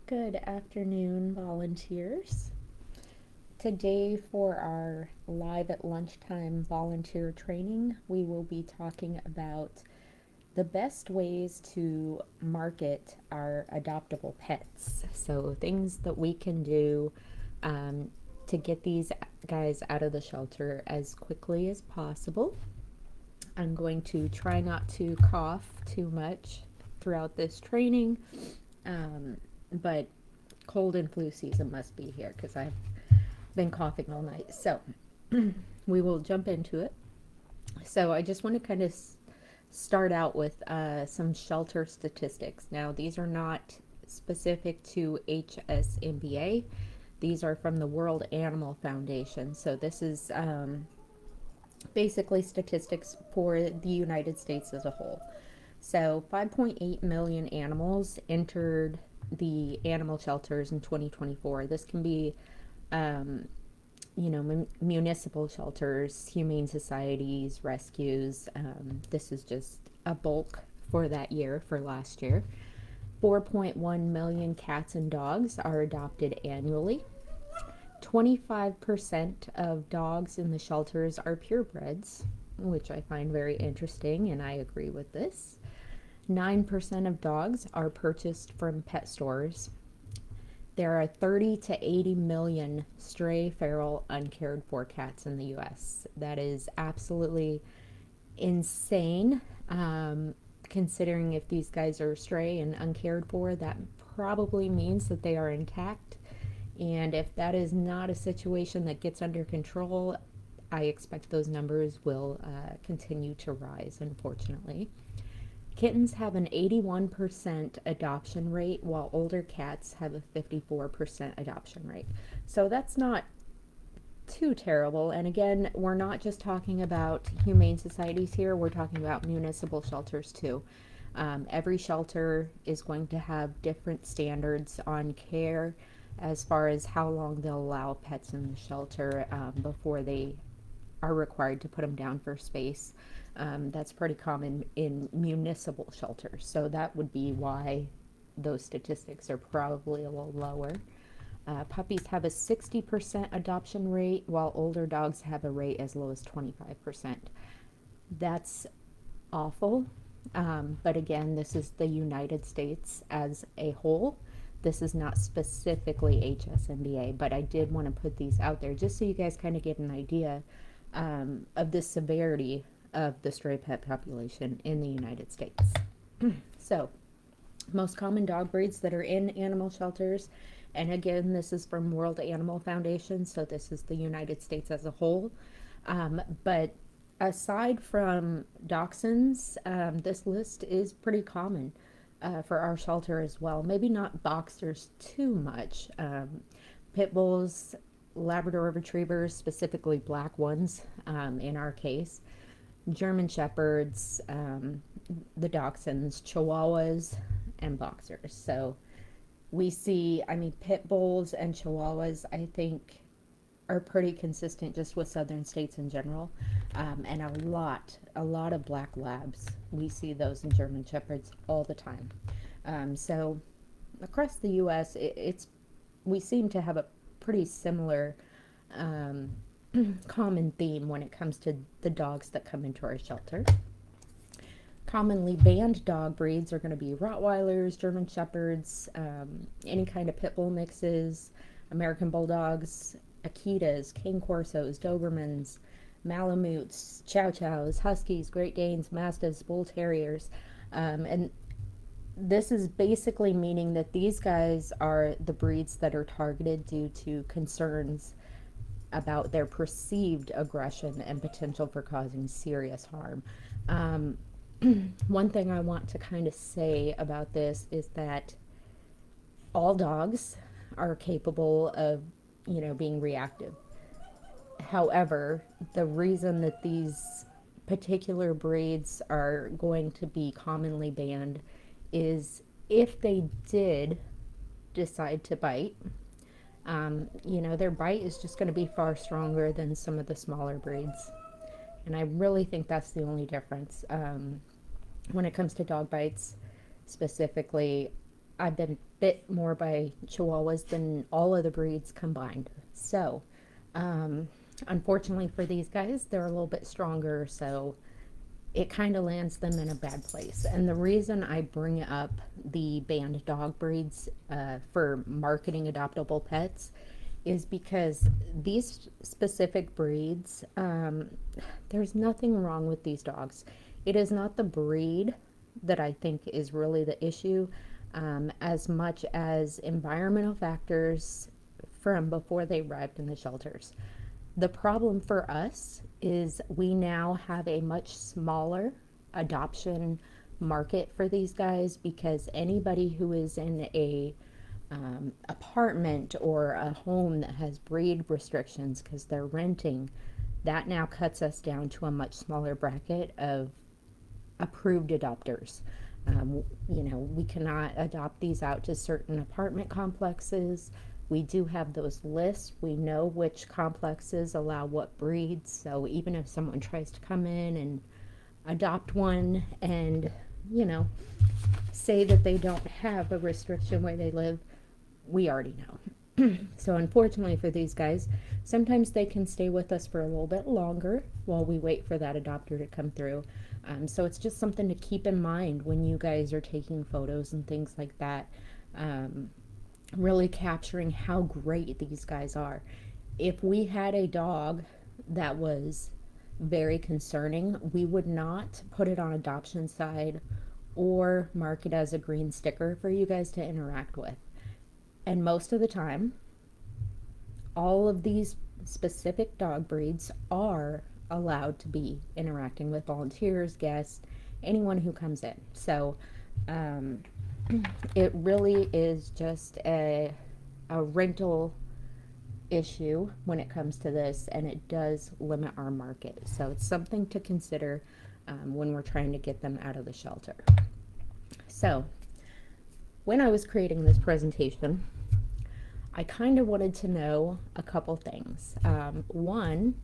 Good afternoon, volunteers. Today, for our live at lunchtime volunteer training, we will be talking about the best ways to market our adoptable pets. So, things that we can do um, to get these guys out of the shelter as quickly as possible. I'm going to try not to cough too much throughout this training, but cold and flu season must be here because I've been coughing all night. So we will jump into it. So I just want to kind of start out with some shelter statistics. Now, these are not specific to HSMBA. These are from the World Animal Foundation. So this is basically statistics for the United States as a whole. So 5.8 million animals entered the animal shelters in 2024. This can be um, municipal shelters, humane societies, rescues. This is just a bulk for that year, for last year. 4.1 million cats and dogs are adopted annually. 25% of dogs in the shelters are purebreds, which I find very interesting, and I agree with this. 9% of dogs are purchased from pet stores. There are 30 to 80 million stray, feral, uncared for cats in the US. That is absolutely insane. Considering if these guys are stray and uncared for, that probably means that they are intact. And if that is not a situation that gets under control, I expect those numbers will continue to rise, unfortunately. Kittens have an 81% adoption rate, while older cats have a 54% adoption rate. So that's not too terrible. And again, we're not just talking about humane societies here, we're talking about municipal shelters too. Every shelter is going to have different standards on care as far as how long they'll allow pets in the shelter before they are required to put them down for space. That's pretty common in municipal shelters. So that would be why those statistics are probably a little lower. Puppies have a 60% adoption rate, while older dogs have a rate as low as 25%. That's awful. But again, this is the United States as a whole. This is not specifically HSMBA, but I did want to put these out there just so you guys kind of get an idea of the severity of the stray pet population in the United States. So, most common dog breeds that are in animal shelters, and again, this is from World Animal Foundation, so this is the United States as a whole. But aside from dachshunds, this list is pretty common for our shelter as well. Maybe not boxers too much. Pit bulls, Labrador retrievers, specifically black ones in our case, German shepherds, the dachshunds, chihuahuas, and boxers. So we see, I mean, pit bulls and chihuahuas, I think, are pretty consistent just with southern states in general, and a lot of black labs. We see those in German shepherds all the time. So across the U.S., it's we seem to have a pretty similar um, common theme when it comes to the dogs that come into our shelter. Commonly banned dog breeds are going to be Rottweilers, German Shepherds, any kind of pit bull mixes, American Bulldogs, Akitas, Cane Corsos, Dobermans, Malamutes, Chow Chows, Huskies, Great Danes, Mastiffs, Bull Terriers. And this is basically meaning that these guys are the breeds that are targeted due to concerns about their perceived aggression and potential for causing serious harm. Um, One thing I want to kind of say about this is that all dogs are capable of, being reactive. However, the reason that these particular breeds are going to be commonly banned is if they did decide to bite, their bite is just going to be far stronger than some of the smaller breeds. And I really think that's the only difference when it comes to dog bites specifically. I've been bit more by Chihuahuas than all of the breeds combined. So, um, unfortunately for these guys, they're a little bit stronger, so it kind of lands them in a bad place. And the reason I bring up the banned dog breeds for marketing adoptable pets is because these specific breeds, there's nothing wrong with these dogs. It is not the breed that I think is really the issue, as much as environmental factors from before they arrived in the shelters. The problem for us is we now have a much smaller adoption market for these guys because anybody who is in a apartment or a home that has breed restrictions because they're renting, that now cuts us down to a much smaller bracket of approved adopters. We cannot adopt these out to certain apartment complexes. We do have those lists. We know which complexes allow what breeds. So even if someone tries to come in and adopt one and, you know, say that they don't have a restriction where they live, we already know. So unfortunately for these guys, sometimes they can stay with us for a little bit longer while we wait for that adopter to come through. So it's just something to keep in mind when you guys are taking photos and things like that. Really capturing how great these guys are. If we had a dog that was very concerning, we would not put it on adoption side or mark it as a green sticker for you guys to interact with. And most of the time, all of these specific dog breeds are allowed to be interacting with volunteers, guests, anyone who comes in. So um, it really is just a rental issue when it comes to this, and it does limit our market. So it's something to consider when we're trying to get them out of the shelter. So when I was creating this presentation, I kind of wanted to know a couple things. One,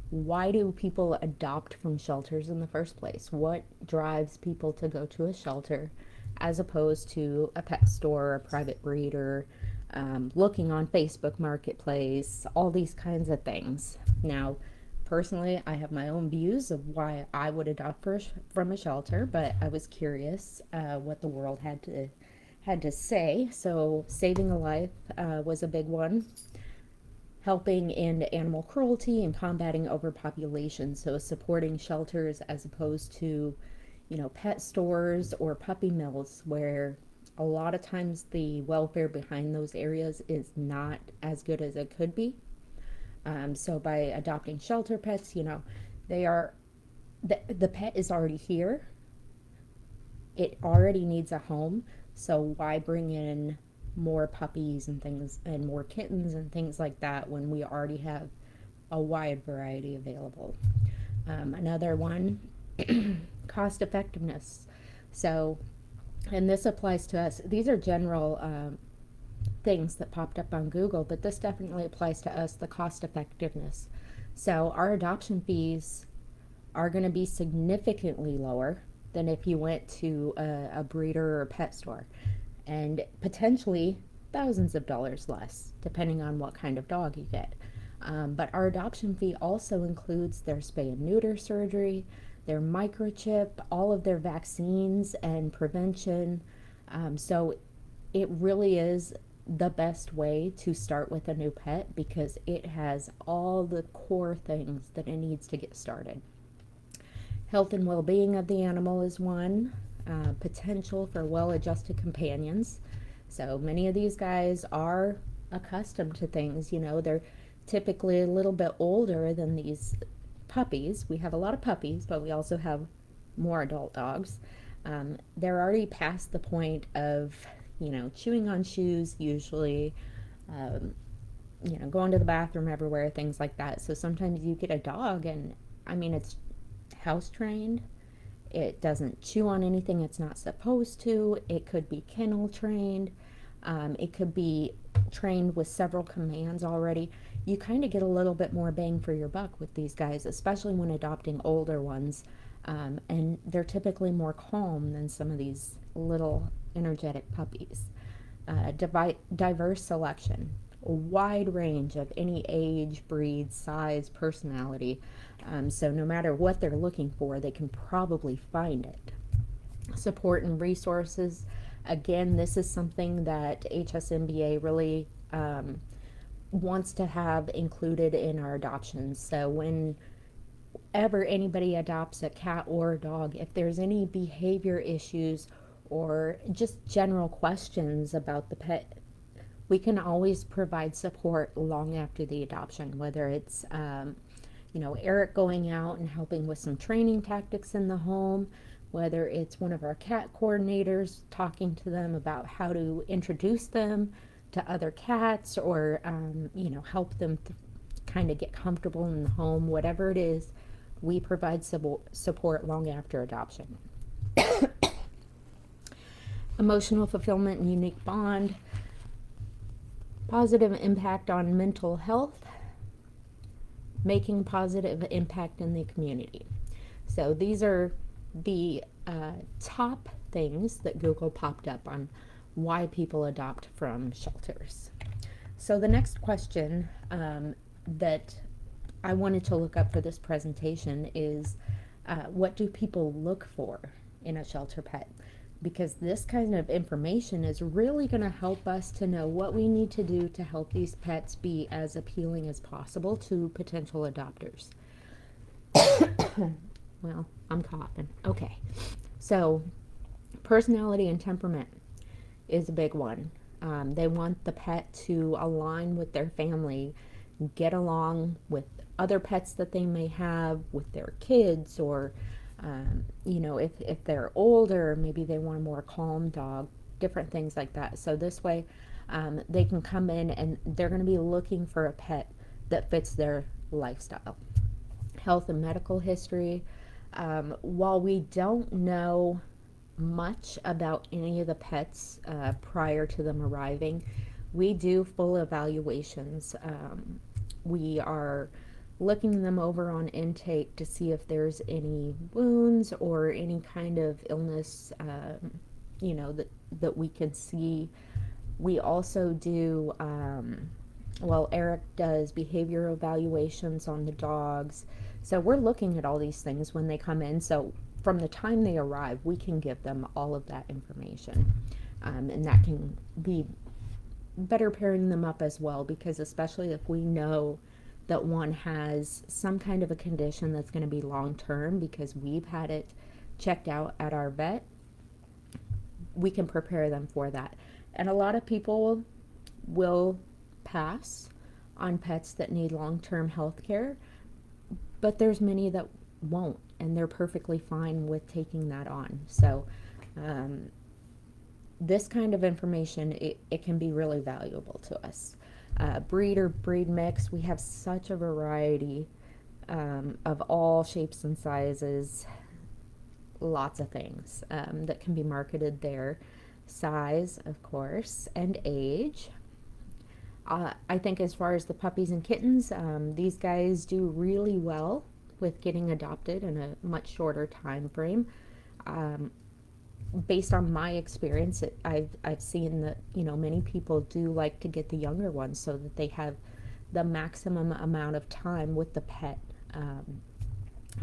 why do people adopt from shelters in the first place? What drives people to go to a shelter as opposed to a pet store or a private breeder, looking on Facebook Marketplace, all these kinds of things? Now, personally, I have my own views of why I would adopt from a shelter, but I was curious what the world had to say. So saving a life was a big one. Helping in animal cruelty and combating overpopulation. So supporting shelters as opposed to, pet stores or puppy mills, where a lot of times the welfare behind those areas is not as good as it could be. So by adopting shelter pets, they are the pet is already here. It already needs a home. So why bring in more puppies and things and more kittens and things like that when we already have a wide variety available? Another one, cost effectiveness. So, and this applies to us. These are general things that popped up on Google, but this definitely applies to us, the cost effectiveness. So our adoption fees are going to be significantly lower than if you went to a breeder or a pet store, and potentially thousands of dollars less, depending on what kind of dog you get. But our adoption fee also includes their spay and neuter surgery, their microchip, all of their vaccines and prevention. So it really is the best way to start with a new pet because it has all the core things that it needs to get started. Health and well-being of the animal is one. Potential for well-adjusted companions. So many of these guys are accustomed to things. They're typically a little bit older than these puppies. We have a lot of puppies, but we also have more adult dogs. They're already past the point of, chewing on shoes usually, going to the bathroom everywhere, things like that. So sometimes you get a dog and, it's house trained. It doesn't chew on anything it's not supposed to. It could be kennel trained. It could be trained with several commands already. You kind of get a little bit more bang for your buck with these guys, especially when adopting older ones. And they're typically more calm than some of these little energetic puppies. Diverse selection, a wide range of any age, breed, size, personality. So no matter what they're looking for, they can probably find it. Support and resources. Again, this is something that HSMBA really wants to have included in our adoptions. So whenever anybody adopts a cat or a dog, if there's any behavior issues or just general questions about the pet, we can always provide support long after the adoption, whether it's Eric going out and helping with some training tactics in the home, whether it's one of our cat coordinators talking to them about how to introduce them to other cats, or help them kind of get comfortable in the home. Whatever it is, we provide support long after adoption. Emotional fulfillment and unique bond, positive impact on mental health, making positive impact in the community. So these are the top things that Google popped up on why people adopt from shelters. So the next question that I wanted to look up for this presentation is what do people look for in a shelter pet? Because this kind of information is really going to help us to know what we need to do to help these pets be as appealing as possible to potential adopters. Well, I'm coughing. Okay. So, personality and temperament is a big one. They want the pet to align with their family, get along with other pets that they may have, with their kids, or if they're older, maybe they want a more calm dog, different things like that. So this way, they can come in and they're going to be looking for a pet that fits their lifestyle. Health and medical history. While we don't know much about any of the pets prior to them arriving, we do full evaluations. We are looking them over on intake to see if there's any wounds or any kind of illness, that we can see. We also do, Eric does behavior evaluations on the dogs. So we're looking at all these things when they come in. So from the time they arrive, we can give them all of that information. And that can be better pairing them up as well, because especially if we know that one has some kind of a condition that's going to be long term because we've had it checked out at our vet, we can prepare them for that. And a lot of people will pass on pets that need long-term health care, but there's many that won't, and they're perfectly fine with taking that on. So this kind of information, it can be really valuable to us. Breed or breed mix, we have such a variety of all shapes and sizes, lots of things that can be marketed there. Size, of course, and age. I think as far as the puppies and kittens, these guys do really well with getting adopted in a much shorter time frame. Based on my experience, I've seen that many people do like to get the younger ones so that they have the maximum amount of time with the pet,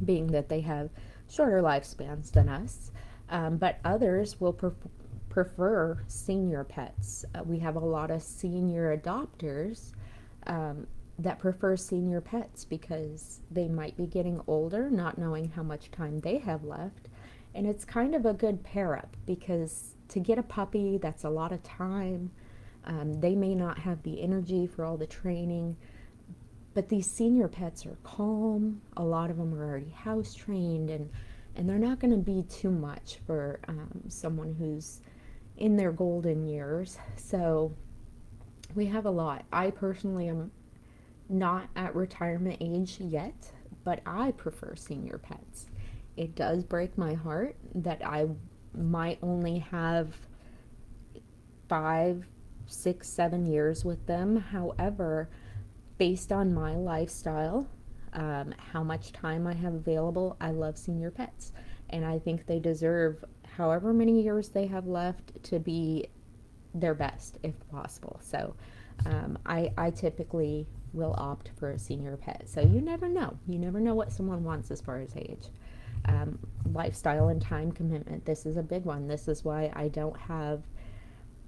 being that they have shorter lifespans than us. But others will prefer senior pets. We have a lot of senior adopters that prefer senior pets because they might be getting older, not knowing how much time they have left. And it's kind of a good pair up, because to get a puppy, that's a lot of time. They may not have the energy for all the training, but these senior pets are calm. A lot of them are already house trained, and they're not going to be too much for someone who's in their golden years. So we have a lot. I personally am not at retirement age yet, but I prefer senior pets. It does break my heart that I might only have 5, 6, 7 years with them. However, based on my lifestyle, how much time I have available, I love senior pets, and I think they deserve however many years they have left to be their best if possible. So I typically will opt for a senior pet. So you never know. You never know what someone wants as far as age. Lifestyle and time commitment. This is a big one. This is why I don't have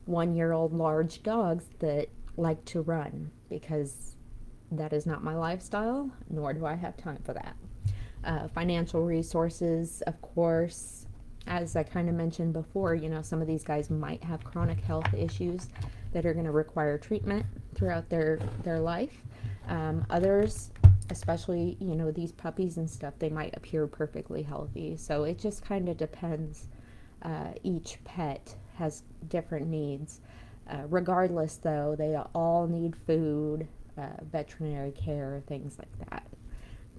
1 year old large dogs that like to run, because that is not my lifestyle, nor do I have time for that. Financial resources, of course, as I kind of mentioned before, some of these guys might have chronic health issues that are going to require treatment throughout their life. Others, especially, these puppies and stuff, they might appear perfectly healthy. So it just kind of depends. Each pet has different needs. Regardless, though, they all need food, veterinary care, things like that.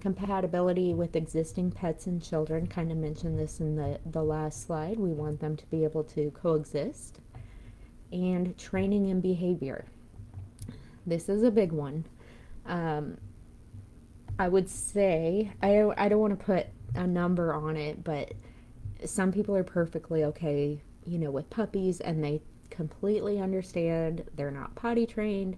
Compatibility with existing pets and children, kind of mentioned this in the last slide. We want them to be able to coexist. And training and behavior. This is a big one. I would say, I don't want to put a number on it, but some people are perfectly okay, with puppies, and they completely understand they're not potty trained.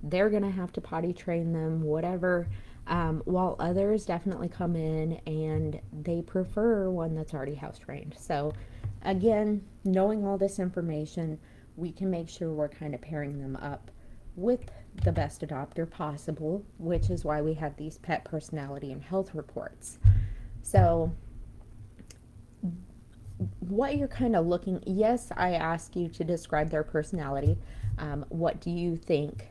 They're going to have to potty train them, whatever. While others definitely come in and they prefer one that's already house trained. So again, knowing all this information, we can make sure we're kind of pairing them up with the best adopter possible, which is why we have these pet personality and health reports. So what you're kind of looking, yes, I ask you to describe their personality. What do you think?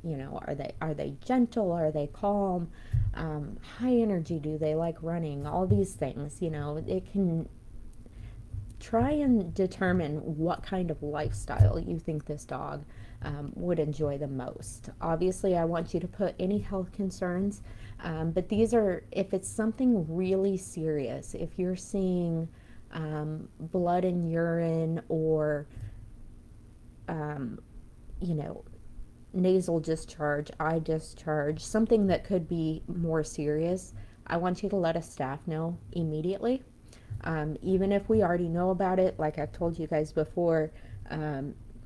Are they gentle? Are they calm? High energy? Do they like running? All these things, it can try and determine what kind of lifestyle you think this dog would enjoy the most. Obviously, I want you to put any health concerns, but these are, if it's something really serious, if you're seeing blood in urine, or nasal discharge, eye discharge, something that could be more serious, I want you to let a staff know immediately. Even if we already know about it, like I've told you guys before,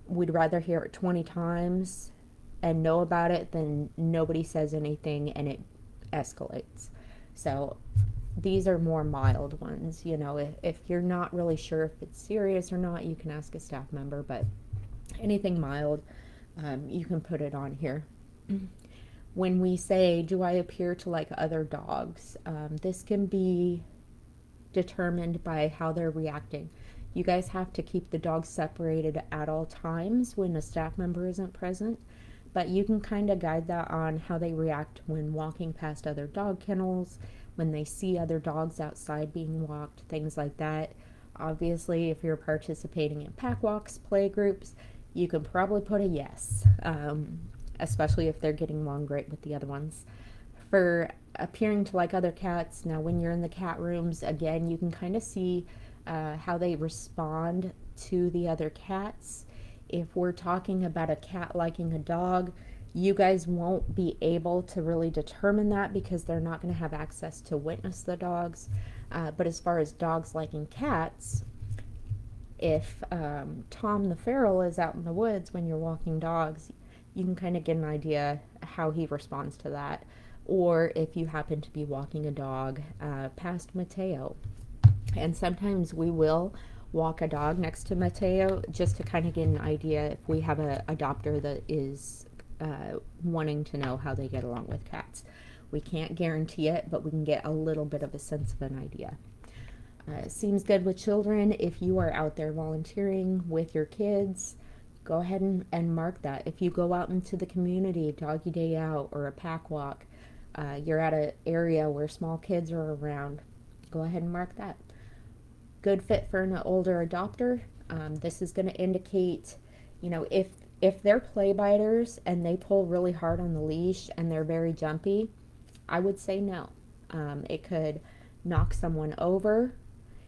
we'd rather hear it 20 times and know about it than nobody says anything and it escalates. So these are more mild ones. If you're not really sure if it's serious or not, you can ask a staff member, but anything mild, you can put it on here. When we say, do I appear to like other dogs? This can be determined by how they're reacting. You guys have to keep the dogs separated at all times when a staff member isn't present, but you can kind of guide that on how they react when walking past other dog kennels, when they see other dogs outside being walked, things like that. Obviously, if you're participating in pack walks, play groups, you can probably put a yes, especially if they're getting along great with the other ones. For appearing to like other cats, now when you're in the cat rooms, again, you can kind of see how they respond to the other cats. If we're talking about a cat liking a dog, you guys won't be able to really determine that because they're not going to have access to witness the dogs. But as far as dogs liking cats, if Tom the feral is out in the woods when you're walking dogs, you can kind of get an idea how he responds to that. Or if you happen to be walking a dog past Mateo. And sometimes we will walk a dog next to Mateo just to kind of get an idea if we have a adopter that is wanting to know how they get along with cats. We can't guarantee it, but we can get a little bit of a sense of an idea. Seems good with children. If you are out there volunteering with your kids, go ahead and mark that. If you go out into the community, doggy day out or a pack walk, you're at an area where small kids are around, go ahead and mark that. Good fit for an older adopter. This is going to indicate, if they're play biters and they pull really hard on the leash and they're very jumpy, I would say no. It could knock someone over.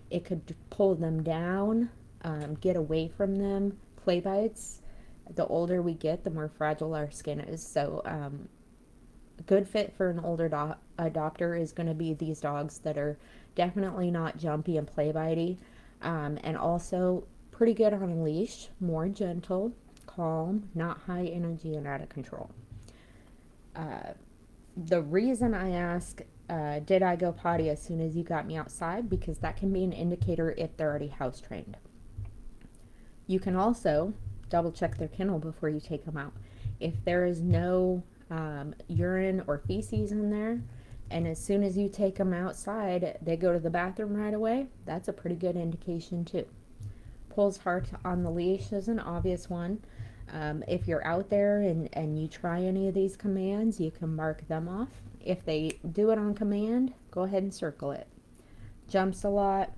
It could pull them down, get away from them. Play bites, the older we get, the more fragile our skin is. So a good fit for an older adopter is going to be these dogs that are definitely not jumpy and play bitey. And also pretty good on a leash, more gentle, calm, not high energy and out of control. The reason I ask, did I go potty as soon as you got me outside? Because that can be an indicator if they're already house trained. You can also double check their kennel before you take them out. If there is no urine or feces in there, and as soon as you take them outside, they go to the bathroom right away, that's a pretty good indication too. Pulls hard on the leash is an obvious one. If you're out there and you try any of these commands, you can mark them off. If they do it on command, go ahead and circle it. Jumps a lot,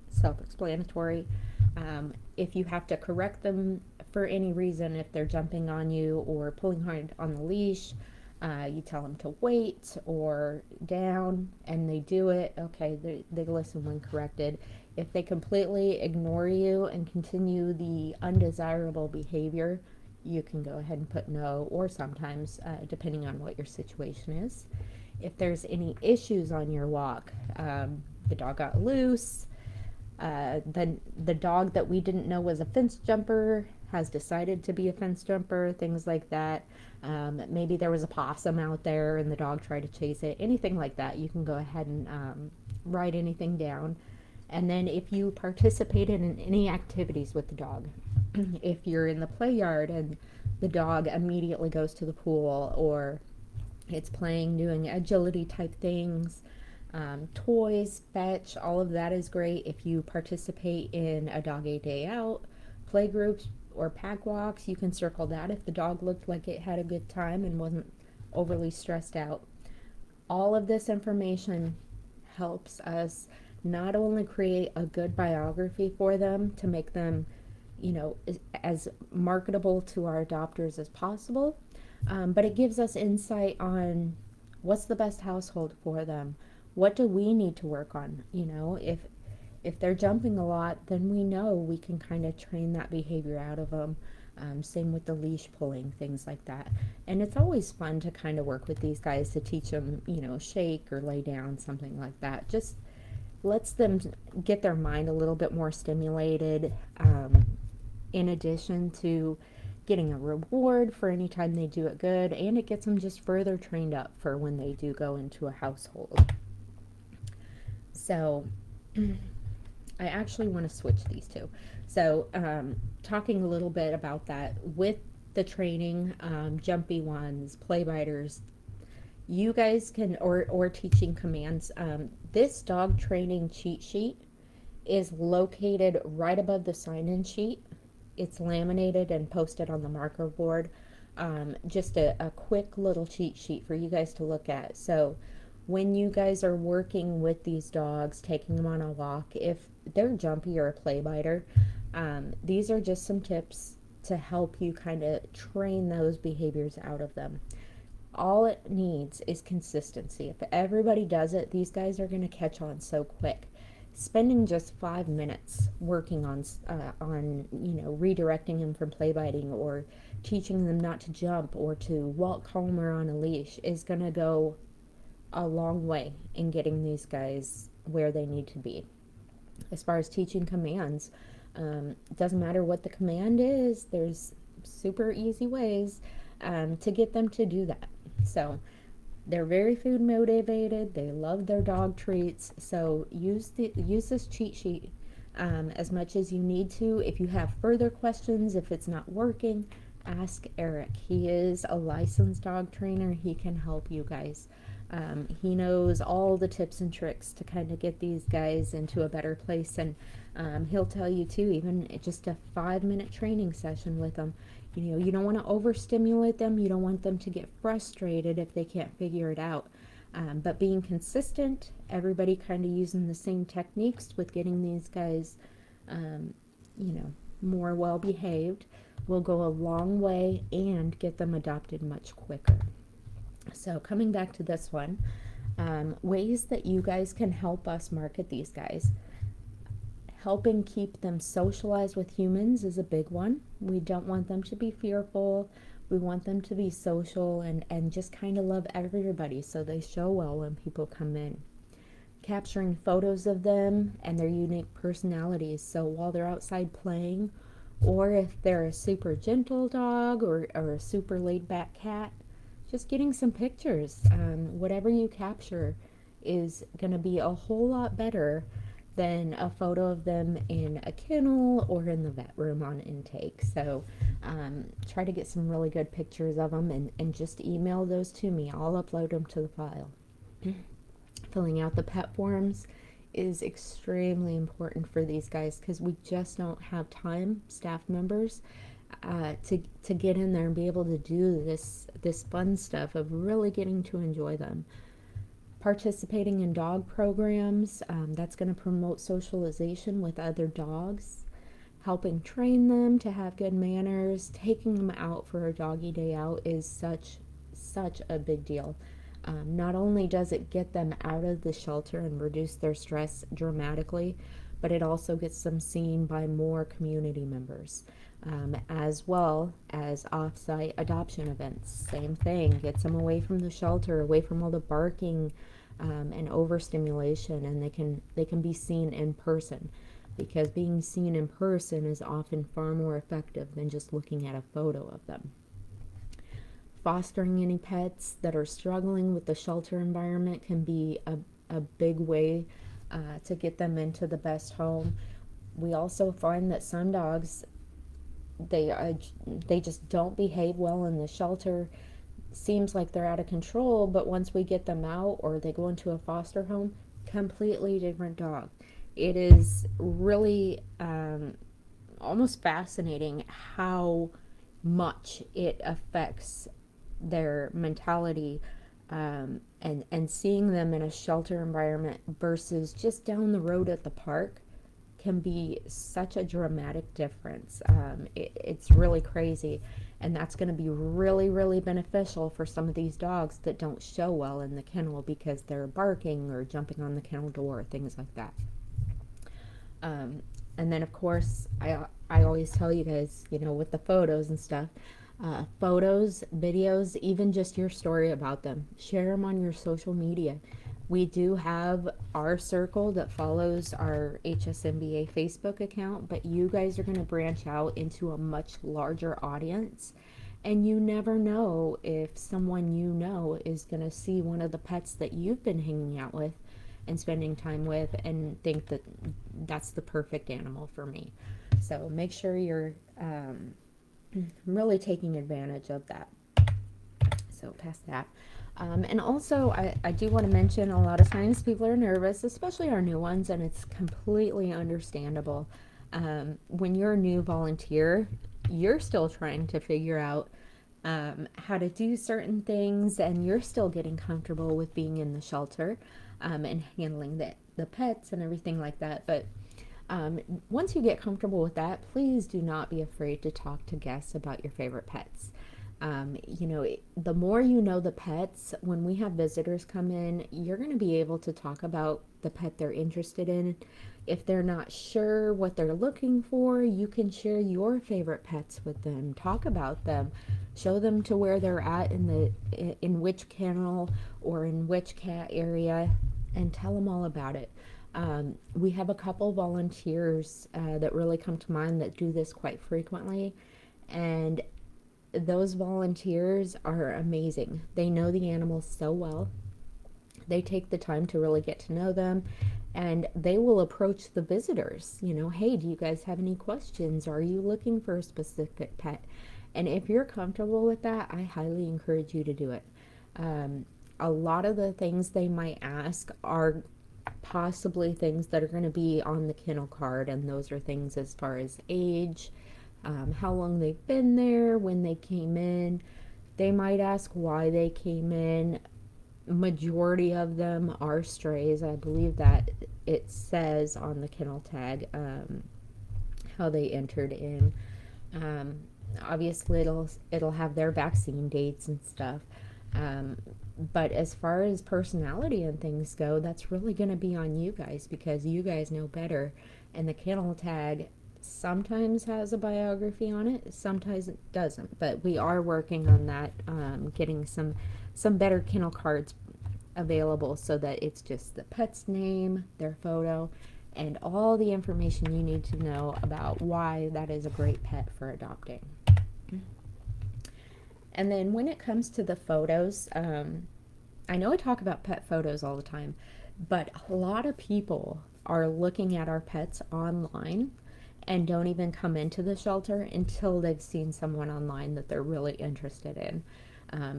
self-explanatory. If you have to correct them for any reason, if they're jumping on you or pulling hard on the leash, you tell them to wait or down, and they do it. Okay, they listen when corrected. If they completely ignore you and continue the undesirable behavior, you can go ahead and put no, or sometimes, depending on what your situation is. If there's any issues on your walk, the dog got loose, then the dog that we didn't know was a fence jumper has decided to be a fence jumper, things like that. Maybe there was a possum out there and the dog tried to chase it, anything like that. You can go ahead and write anything down. And then if you participated in any activities with the dog, if you're in the play yard and the dog immediately goes to the pool, or it's playing, doing agility type things, toys, fetch, all of that is great. If you participate in a dog a day out, play groups, or pack walks, you can circle that if the dog looked like it had a good time and wasn't overly stressed out. All of this information helps us not only create a good biography for them to make them, as marketable to our adopters as possible, but it gives us insight on what's the best household for them. What do we need to work on? If they're jumping a lot, then we know we can kind of train that behavior out of them. Same with the leash pulling, things like that. And it's always fun to kind of work with these guys to teach them, shake or lay down, something like that. Just lets them get their mind a little bit more stimulated, in addition to getting a reward for any time they do it good, and it gets them just further trained up for when they do go into a household. So I actually want to switch these two. So talking a little bit about that with the training, jumpy ones, play biters, you guys can, or teaching commands. This dog training cheat sheet is located right above the sign-in sheet. It's laminated and posted on the marker board. Just a quick little cheat sheet for you guys to look at. So when you guys are working with these dogs, taking them on a walk, if they're jumpy or a play biter, these are just some tips to help you kind of train those behaviors out of them. All it needs is consistency. If everybody does it, these guys are going to catch on so quick. Spending just 5 minutes working on redirecting them from play biting, or teaching them not to jump or to walk calmer on a leash is going to go a long way in getting these guys where they need to be. As far as teaching commands, it doesn't matter what the command is, there's super easy ways to get them to do that. So they're very food motivated, they love their dog treats, so use this cheat sheet as much as you need to. If you have further questions, if it's not working, ask Eric. He is a licensed dog trainer. He can help you guys. He knows all the tips and tricks to kind of get these guys into a better place, and he'll tell you too, even just a 5-minute training session with them. You don't want to overstimulate them. You don't want them to get frustrated if they can't figure it out. But being consistent, everybody kind of using the same techniques with getting these guys, more well behaved, will go a long way and get them adopted much quicker. So coming back to this one, ways that you guys can help us market these guys. Helping keep them socialized with humans is a big one. We don't want them to be fearful. We want them to be social and just kind of love everybody, so they show well when people come in. capturing photos of them and their unique personalities. So while they're outside playing, or if they're a super gentle dog or a super laid back cat, just getting some pictures. Whatever you capture is going to be a whole lot better than a photo of them in a kennel or in the vet room on intake. So try to get some really good pictures of them and just email those to me. I'll upload them to the file. Filling out the pet forms is extremely important for these guys because we just don't have time, staff members, to get in there and be able to do this fun stuff of really getting to enjoy them. Participating in dog programs, that's going to promote socialization with other dogs, helping train them to have good manners. Taking them out for a doggy day out is such a big deal. Not only does it get them out of the shelter and reduce their stress dramatically, but it also gets them seen by more community members, as well as off-site adoption events. Same thing, gets them away from the shelter, away from all the barking and overstimulation, and they can be seen in person, because being seen in person is often far more effective than just looking at a photo of them. Fostering any pets that are struggling with the shelter environment can be a big way to get them into the best home. We also find that some dogs, they just don't behave well in the shelter. Seems like they're out of control, but once we get them out or they go into a foster home, completely different dog. It is really almost fascinating how much it affects their mentality, and seeing them in a shelter environment versus just down the road at the park can be such a dramatic difference. It's really crazy, and that's going to be really beneficial for some of these dogs that don't show well in the kennel because they're barking or jumping on the kennel door, things like that. And then of course I always tell you guys, with the photos and stuff, photos, videos, even just your story about them, share them on your social media. We do have our circle that follows our HSMBA Facebook account, but you guys are going to branch out into a much larger audience, and you never know if someone is going to see one of the pets that you've been hanging out with and spending time with and think that that's the perfect animal for me. So make sure you're really taking advantage of that. So past that. And also, I do want to mention, a lot of times people are nervous, especially our new ones, and it's completely understandable. When you're a new volunteer, you're still trying to figure out how to do certain things, and you're still getting comfortable with being in the shelter and handling the pets and everything like that. But once you get comfortable with that, please do not be afraid to talk to guests about your favorite pets. The more you know the pets, when we have visitors come in, you're going to be able to talk about the pet they're interested in. If they're not sure what they're looking for, you can share your favorite pets with them, talk about them, show them to where they're at in which kennel or in which cat area, and tell them all about it. We have a couple volunteers that really come to mind that do this quite frequently, and those volunteers are amazing. They know the animals so well. They take the time to really get to know them, and they will approach the visitors. Hey, do you guys have any questions? Are you looking for a specific pet? And if you're comfortable with that, I highly encourage you to do it. A lot of the things they might ask are possibly things that are going to be on the kennel card, and those are things as far as age, how long they've been there, when they came in. They might ask why they came in. Majority of them are strays. I believe that it says on the kennel tag how they entered in. Obviously it'll have their vaccine dates and stuff. But as far as personality and things go, that's really going to be on you guys, because you guys know better. And the kennel tag sometimes has a biography on it, sometimes it doesn't. But we are working on that, getting some better kennel cards available so that it's just the pet's name, their photo, and all the information you need to know about why that is a great pet for adopting. And then when it comes to the photos, I know I talk about pet photos all the time, but a lot of people are looking at our pets online and don't even come into the shelter until they've seen someone online that they're really interested in.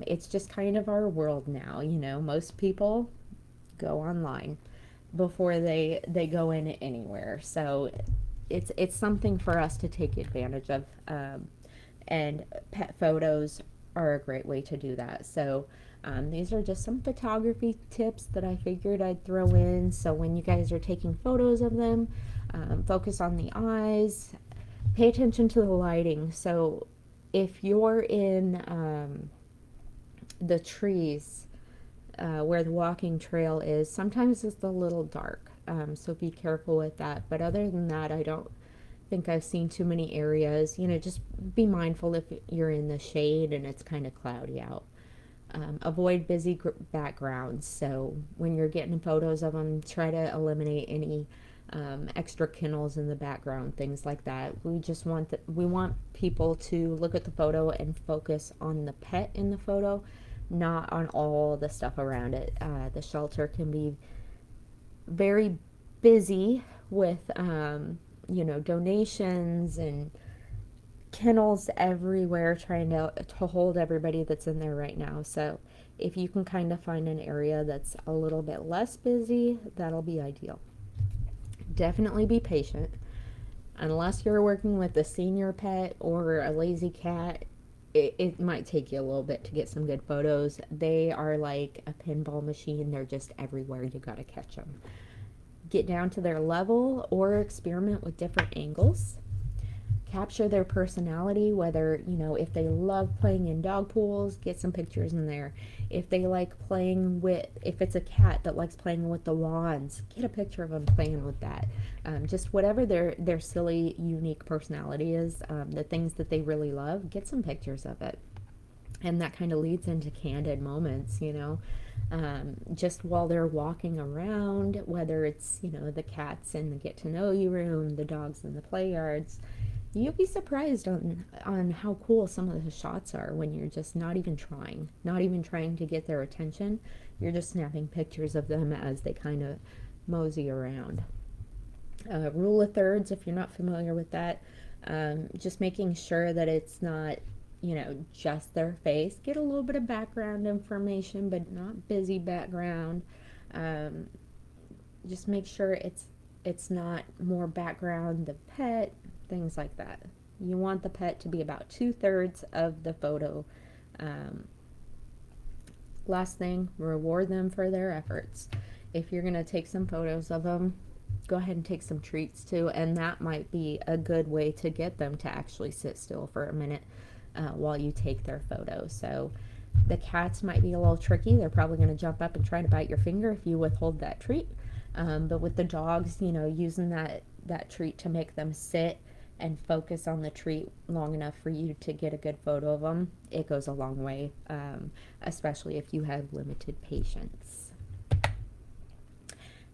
It's just kind of our world now, you know. Most people go online before they go in anywhere. So it's something for us to take advantage of, and pet photos are a great way to do that. So these are just some photography tips that I figured I'd throw in. So when you guys are taking photos of them, focus on the eyes, pay attention to the lighting. So if you're in the trees where the walking trail is, sometimes it's a little dark. So be careful with that. But other than that, I don't think I've seen too many areas. You know, just be mindful if you're in the shade and it's kind of cloudy out. Avoid busy backgrounds. So when you're getting photos of them, try to eliminate any extra kennels in the background, things like that. We want people to look at the photo and focus on the pet in the photo, not on all the stuff around it. The shelter can be very busy with donations and kennels everywhere trying to hold everybody that's in there right now. So if you can kind of find an area that's a little bit less busy, that'll be ideal. Definitely be patient. Unless you're working with a senior pet or a lazy cat, it might take you a little bit to get some good photos. They are like a pinball machine. They're just everywhere. You got to catch them. Get down to their level or experiment with different angles. Capture their personality, whether, if they love playing in dog pools, get some pictures in there. If they like playing with, if it's a cat that likes playing with the wands, get a picture of them playing with that. Just whatever their silly, unique personality is, the things that they really love, get some pictures of it. And that kind of leads into candid moments, just while they're walking around, whether it's, the cats in the get to know you room, the dogs in the play yards. You'll be surprised on how cool some of the shots are when you're just not even trying to get their attention. You're just snapping pictures of them as they kind of mosey around. Rule of thirds, if you're not familiar with that, just making sure that it's not, just their face. Get a little bit of background information, but not busy background. Just make sure it's not more background the pet, things like that. You want the pet to be about 2/3 of the photo. Last thing, reward them for their efforts. If you're going to take some photos of them, go ahead and take some treats too, and that might be a good way to get them to actually sit still for a minute while you take their photos. So the cats might be a little tricky. They're probably going to jump up and try to bite your finger if you withhold that treat. But with the dogs, using that treat to make them sit and focus on the treat long enough for you to get a good photo of them, it goes a long way, especially if you have limited patience.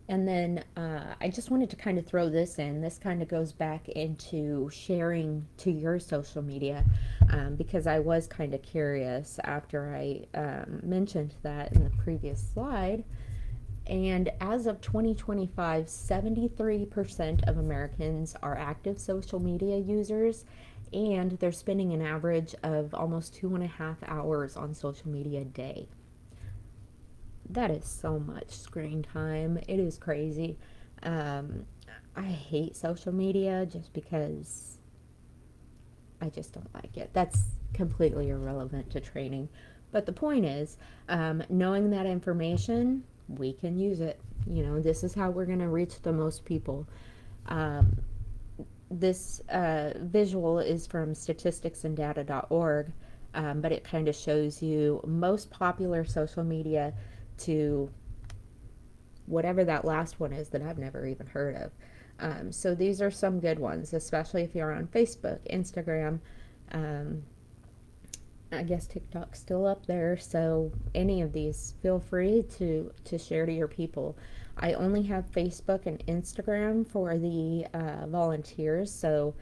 And then I just wanted to kind of throw this in. This kind of goes back into sharing to your social media, because I was kind of curious after I mentioned that in the previous slide. And as of 2025, 73% of Americans are active social media users, and they're spending an average of almost 2.5 hours on social media a day. That is so much screen time. It is crazy. I hate social media just because I just don't like it. That's completely irrelevant to training. But the point is, knowing that information, we can use it. This is how we're going to reach the most people. This visual is from statisticsandData.org, but it kind of shows you most popular social media to whatever that last one is that I've never even heard of. So these are some good ones, especially if you're on Facebook, Instagram, I guess TikTok's still up there, so any of these, feel free to share to your people. I only have Facebook and Instagram for the volunteers, so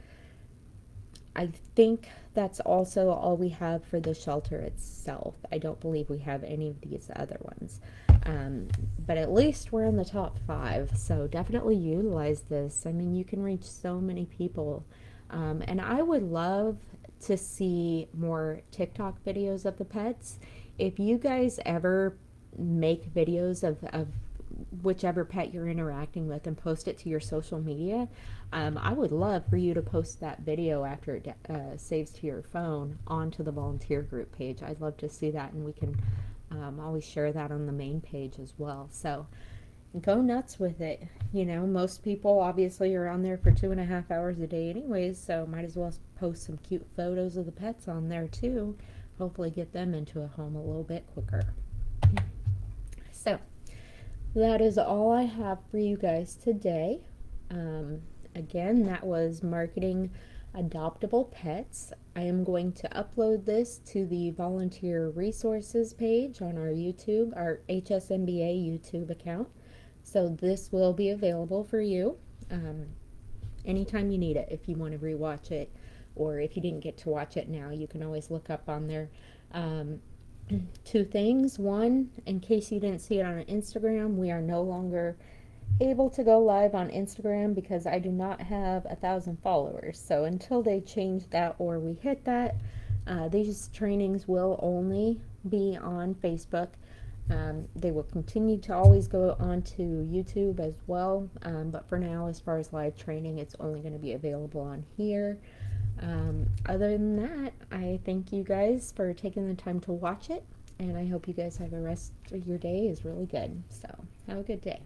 I think that's also all we have for the shelter itself. I don't believe we have any of these other ones. Um, but at least we're in the top five, so definitely utilize this. I mean, you can reach so many people. And I would love to see more TikTok videos of the pets. If you guys ever make videos of whichever pet you're interacting with and post it to your social media, I would love for you to post that video after it saves to your phone onto the volunteer group page. I'd love to see that, and we can always share that on the main page as well. So go nuts with it. You know, most people obviously are on there for 2.5 hours a day anyways, so might as well post some cute photos of the pets on there too. Hopefully get them into a home a little bit quicker. So that is all I have for you guys today. Um, Again, that was marketing adoptable pets. I am going to upload this to the volunteer resources page on our YouTube, our HSMBA YouTube account. So this will be available for you anytime you need it. If you want to rewatch it, or if you didn't get to watch it now, you can always look up on there. Um, Two things. One, in case you didn't see it on Instagram, we are no longer able to go live on Instagram because I do not have 1,000 followers. So until they change that or we hit that, these trainings will only be on Facebook. They will continue to always go onto YouTube as well, but for now, as far as live training, it's only going to be available on here. Other than that, I thank you guys for taking the time to watch it, and I hope you guys have the rest of your day is really good. So have a good day.